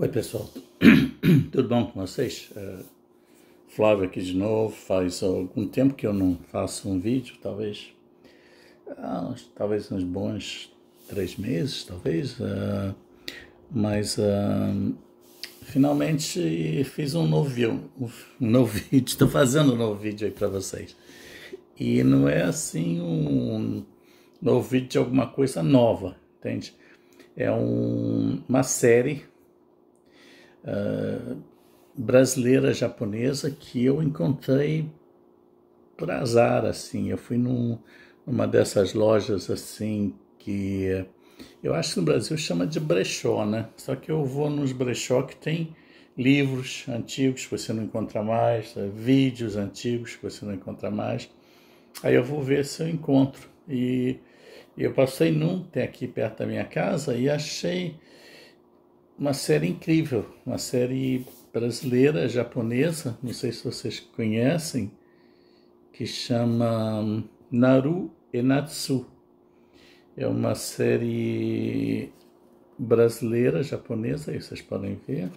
Oi pessoal, tudo bom com vocês? Flávio aqui de novo. Faz algum tempo que eu não faço um vídeo, talvez uns bons 3 meses, mas finalmente fiz um novo vídeo, estou fazendo um novo vídeo aí para vocês. E não é assim um novo vídeo de alguma coisa nova, entende? É uma série brasileira japonesa que eu encontrei por azar, assim. Eu fui numa dessas lojas assim que eu acho que no Brasil chama de brechó, né? Só que eu vou nos brechó que tem livros antigos que você não encontra mais, vídeos antigos que você não encontra mais. Aí eu vou ver se eu encontro. E eu passei tem aqui perto da minha casa e achei uma série incrível, uma série brasileira, japonesa, não sei se vocês conhecem, que chama Naru Enatsu. É uma série brasileira, japonesa, aí vocês podem ver,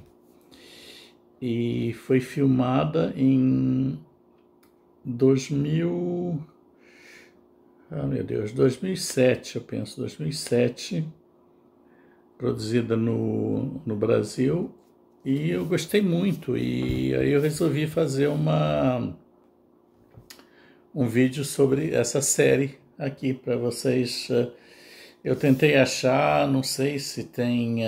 e foi filmada em 2007, eu penso, 2007, produzida no Brasil, e eu gostei muito, e aí eu resolvi fazer um vídeo sobre essa série aqui para vocês. Eu tentei achar, não sei se tem...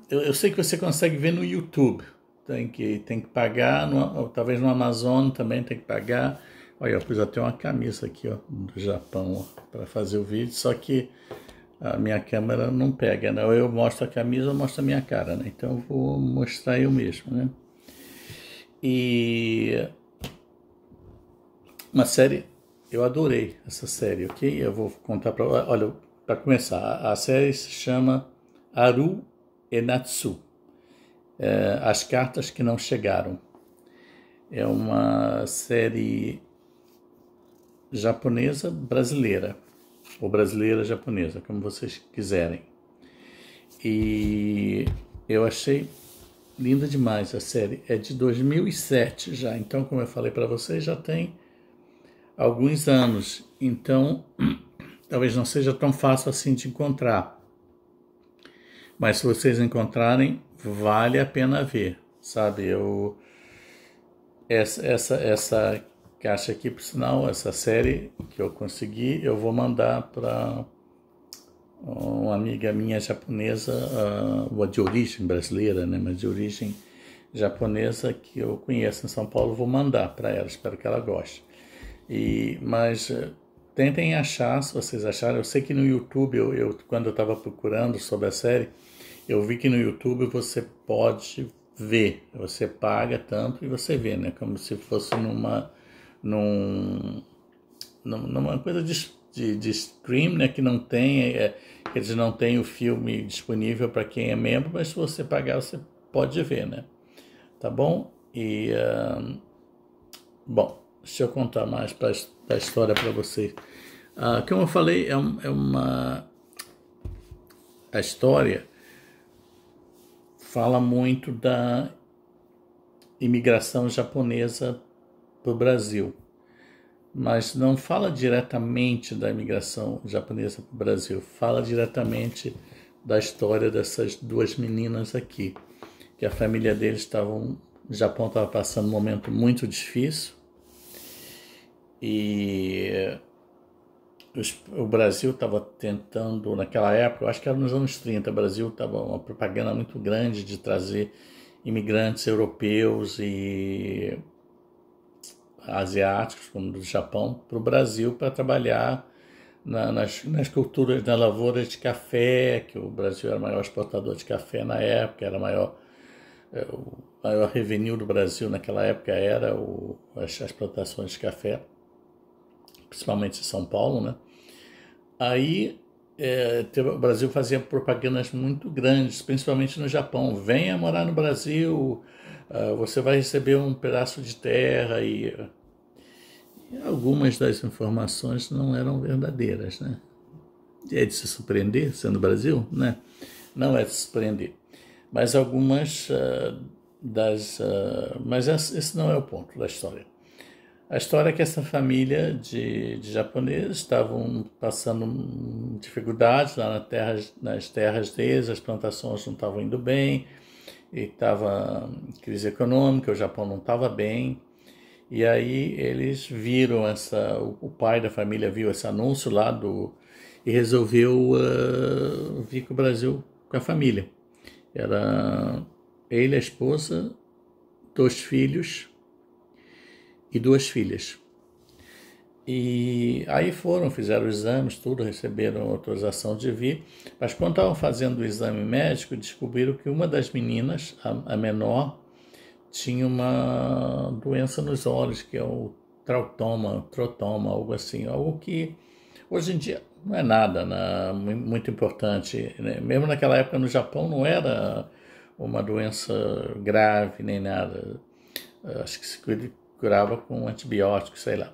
eu sei que você consegue ver no YouTube, tem que pagar, talvez no Amazon também tem que pagar. Olha, eu pus até uma camisa aqui, ó, do Japão, para fazer o vídeo, só que a minha câmera não pega, né? Ou eu mostro a camisa ou mostro a minha cara, né? Então eu vou mostrar eu mesmo, né? E uma série, eu adorei essa série, ok? Eu vou contar para... Olha, para começar, a série se chama Aru Enatsu, As Cartas que Não Chegaram. É uma série japonesa brasileira, ou brasileira japonesa, como vocês quiserem. E eu achei linda demais a série. É de 2007 já, então, como eu falei para vocês, já tem alguns anos. Então, talvez não seja tão fácil assim de encontrar. Mas se vocês encontrarem, vale a pena ver, sabe? Essa caixa aqui, por sinal, essa série que eu consegui, eu vou mandar para uma amiga minha japonesa, de origem brasileira, né, mas de origem japonesa, que eu conheço em São Paulo, vou mandar para ela, espero que ela goste. Mas tentem achar, se vocês acharem. Eu sei que no YouTube, quando eu estava procurando sobre a série, eu vi que no YouTube você pode ver, você paga tanto e você vê, né, como se fosse numa coisa de stream, né, que não tem, eles não têm o filme disponível para quem é membro, mas se você pagar, você pode ver, né? Tá bom? Bom, deixa eu contar mais da história para vocês. Como eu falei, a história fala muito da imigração japonesa para o Brasil, mas não fala diretamente da imigração japonesa para o Brasil, fala diretamente da história dessas duas meninas aqui, que a família deles o Japão estava passando um momento muito difícil, e o Brasil estava tentando, naquela época, eu acho que era nos anos 30, o Brasil estava uma propaganda muito grande de trazer imigrantes europeus e asiáticos, como do Japão, para o Brasil para trabalhar nas culturas, nas lavouras de café, que o Brasil era o maior exportador de café na época, era o maior revenue do Brasil naquela época era as plantações de café, principalmente em São Paulo, né? Aí o Brasil fazia propagandas muito grandes, principalmente no Japão. Venha morar no Brasil, você vai receber um pedaço de terra, e algumas das informações não eram verdadeiras, né? É de se surpreender, sendo Brasil, né? não é de se surpreender. Mas algumas mas esse não é o ponto da história. A história é que essa família de japoneses estavam passando dificuldades lá nas terras deles, as plantações não estavam indo bem, e estava crise econômica, o Japão não estava bem. E aí eles viram o pai da família viu esse anúncio lá e resolveu vir para o Brasil com a família. Era ele, a esposa, 2 filhos e 2 filhas. E aí fizeram os exames, tudo, receberam autorização de vir. Mas quando estavam fazendo o exame médico, descobriram que uma das meninas, a menor, tinha uma doença nos olhos, que é o trotoma, algo assim, algo que hoje em dia não é nada, né, muito importante, né? Mesmo naquela época no Japão não era uma doença grave nem nada, acho que se curava com antibióticos, sei lá.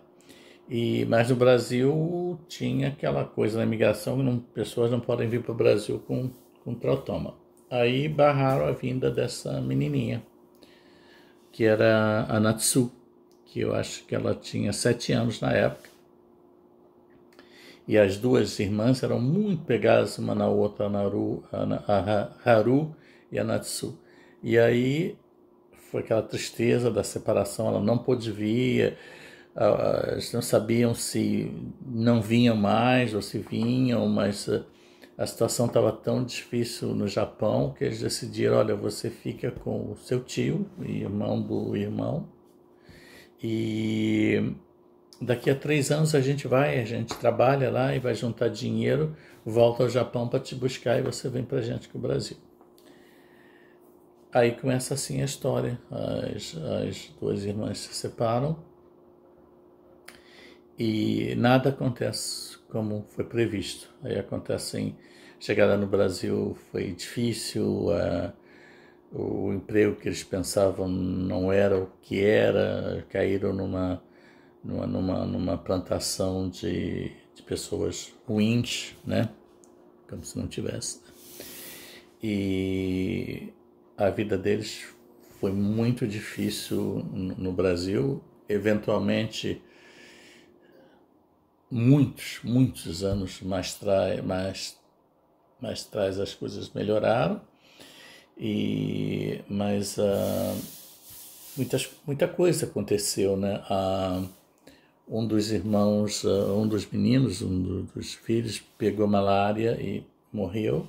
Mas no Brasil tinha aquela coisa na imigração que pessoas não podem vir para o Brasil com trautoma. Aí barraram a vinda dessa menininha, que era a Natsu, que eu acho que ela tinha 7 anos na época. E as 2 irmãs eram muito pegadas uma na outra, a Haru e a Natsu. E aí foi aquela tristeza da separação, ela não pôde vir, eles não sabiam se não vinham mais ou se vinham, mas a situação estava tão difícil no Japão que eles decidiram, olha, você fica com o seu tio, irmão do irmão, e daqui a 3 anos a gente trabalha lá e vai juntar dinheiro, volta ao Japão para te buscar e você vem pra gente com o Brasil. Aí começa assim a história, as 2 irmãs se separam e nada acontece como foi previsto. Aí acontecem, chegada no Brasil foi difícil, o emprego que eles pensavam não era o que era, caíram numa plantação de pessoas ruins, né? Como se não tivesse. E a vida deles foi muito difícil no Brasil. Eventualmente, muitos anos mais atrás as coisas melhoraram, mas muita coisa aconteceu, né? Um dos irmãos, um dos meninos, dos filhos, pegou malária e morreu.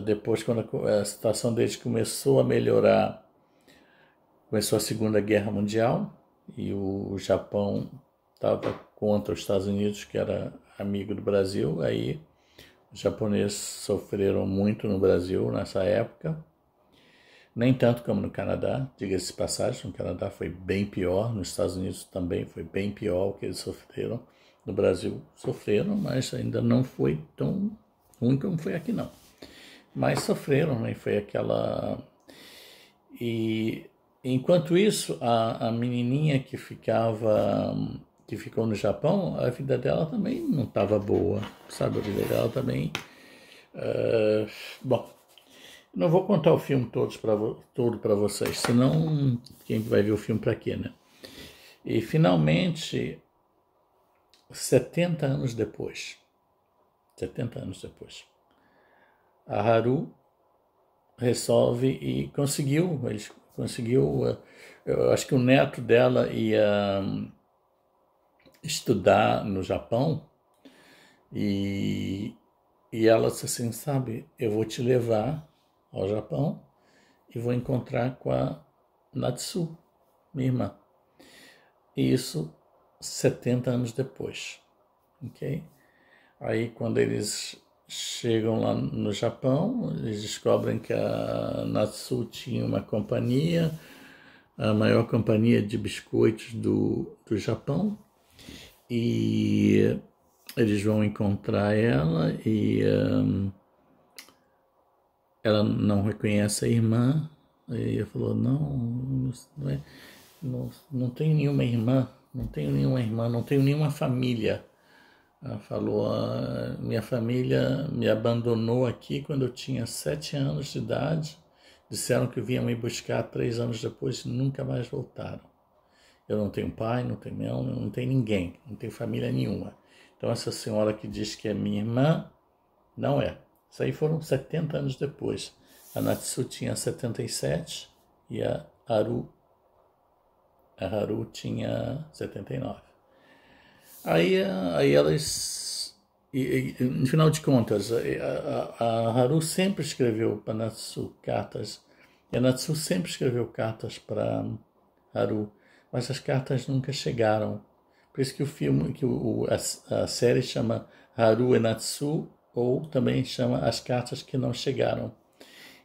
Depois, quando a situação deles começou a melhorar, começou a Segunda Guerra Mundial e o Japão estava contra os Estados Unidos, que era amigo do Brasil. Aí os japoneses sofreram muito no Brasil nessa época, nem tanto como no Canadá, diga-se de passagem. No Canadá foi bem pior, nos Estados Unidos também foi bem pior o que eles sofreram. No Brasil sofreram, mas ainda não foi tão ruim como foi aqui, não. Mas sofreram, né? Foi aquela... E enquanto isso, a menininha que ficou no Japão, a vida dela também não estava boa, sabe? A vida dela também... Bom, não vou contar o filme todo para vocês, senão quem vai ver o filme para quê, né? E finalmente, 70 anos depois, a Haru resolve e conseguiu, eu acho que o neto dela ia estudar no Japão e ela disse assim, sabe, eu vou te levar ao Japão e vou encontrar com a Natsu, minha irmã. E isso 70 anos depois, ok? Aí quando eles chegam lá no Japão, eles descobrem que a Natsu tinha uma companhia, a maior companhia de biscoitos do Japão, e eles vão encontrar ela e ela não reconhece a irmã. E ela falou, não tenho nenhuma irmã, não tenho nenhuma família Ela falou, minha família me abandonou aqui quando eu tinha 7 anos de idade. Disseram que vinham me buscar 3 anos depois e nunca mais voltaram. Eu não tenho pai, não tenho mãe, não tenho ninguém, não tenho família nenhuma. Então essa senhora que diz que é minha irmã, não é. Isso aí foram 70 anos depois. A Natsu tinha 77 e a Haru tinha 79. Aí elas, no final de contas, a Haru sempre escreveu para Natsu cartas, e a Natsu sempre escreveu cartas para Haru, mas as cartas nunca chegaram. Por isso que o filme, a série chama Haru e Natsu, ou também chama As Cartas que Não Chegaram.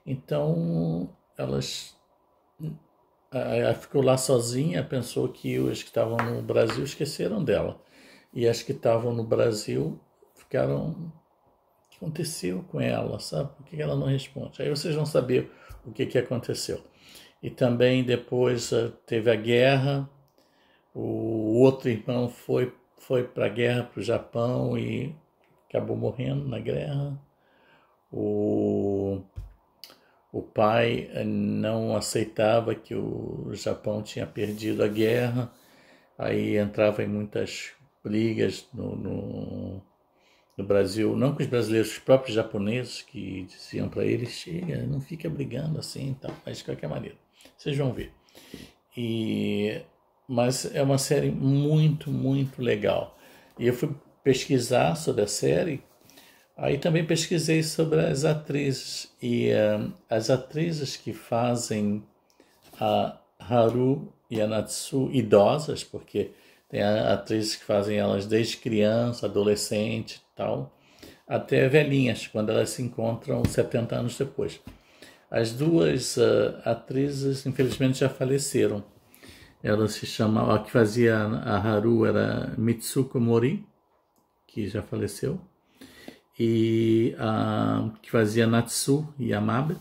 Então, ela ficou lá sozinha, pensou que os que estavam no Brasil esqueceram dela. E as que estavam no Brasil ficaram... O que aconteceu com ela, sabe? Por que ela não responde? Aí vocês vão saber o que aconteceu. E também depois teve a guerra, o outro irmão foi para a guerra, para o Japão, e acabou morrendo na guerra. O pai não aceitava que o Japão tinha perdido a guerra, aí entrava em muitas brigas no Brasil, não com os brasileiros, os próprios japoneses, que diziam para ele, chega, não fica brigando assim e tal, mas de qualquer maneira, vocês vão ver. Mas é uma série muito, muito legal. E eu fui pesquisar sobre a série, aí também pesquisei sobre as atrizes, e as atrizes que fazem a Haru e a Natsu idosas, porque tem atrizes que fazem elas desde criança, adolescente e tal, até velhinhas, quando elas se encontram 70 anos depois. As duas atrizes, infelizmente, já faleceram. Ela se chama, a que fazia a Haru era Mitsuko Mori, que já faleceu, e a que fazia Natsu Yamabe,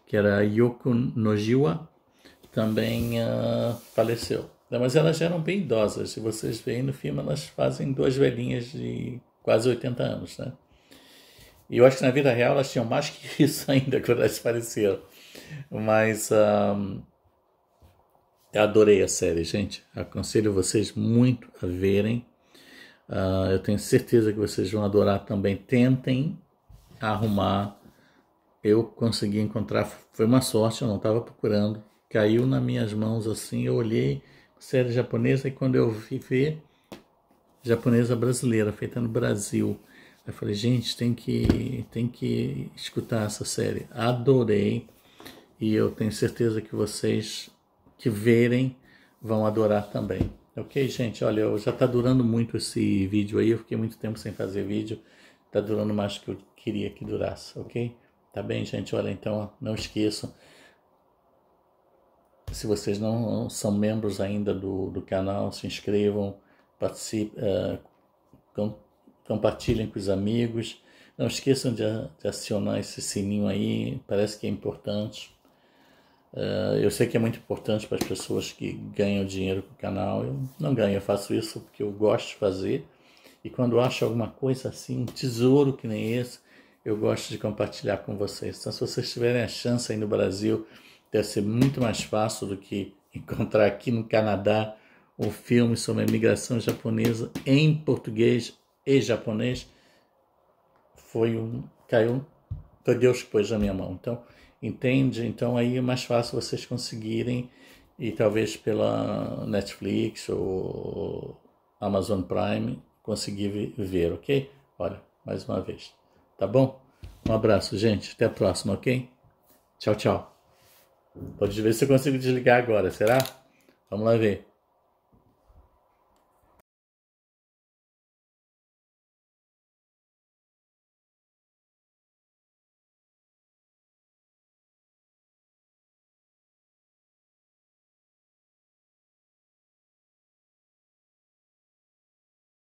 que era Yoko Nojiwa, também faleceu. Mas elas já eram bem idosas. Se vocês veem no filme, elas fazem duas velhinhas de quase 80 anos, né? E eu acho que na vida real elas tinham mais que isso ainda quando elas faleceram. Mas eu adorei a série, gente. Aconselho vocês muito a verem. Eu tenho certeza que vocês vão adorar também. Tentem arrumar. Eu consegui encontrar, foi uma sorte, eu não estava procurando. Caiu nas minhas mãos assim, eu olhei, série japonesa, e quando eu vi ver, japonesa brasileira, feita no Brasil. Eu falei, gente, tem que escutar essa série. Adorei, e eu tenho certeza que vocês que verem vão adorar também. Ok, gente? Olha, já está durando muito esse vídeo aí, eu fiquei muito tempo sem fazer vídeo, está durando mais do que eu queria que durasse, ok? Tá bem, gente? Olha, então, não esqueçam, se vocês não são membros ainda do canal, se inscrevam, participem, compartilhem com os amigos. Não esqueçam de acionar esse sininho aí, parece que é importante. Eu sei que é muito importante para as pessoas que ganham dinheiro com o canal. Eu não ganho, eu faço isso porque eu gosto de fazer. E quando eu acho alguma coisa assim, um tesouro que nem esse, eu gosto de compartilhar com vocês. Então, se vocês tiverem a chance aí no Brasil, deve ser muito mais fácil do que encontrar aqui no Canadá um filme sobre a imigração japonesa em português e japonês. Foi Deus que pôs na minha mão. Então, entende? Então, aí é mais fácil vocês conseguirem, e talvez pela Netflix ou Amazon Prime, conseguir ver, ok? Olha, mais uma vez. Tá bom? Um abraço, gente. Até a próxima, ok? Tchau, tchau. Pode ver se eu consigo desligar agora, será? Vamos lá ver.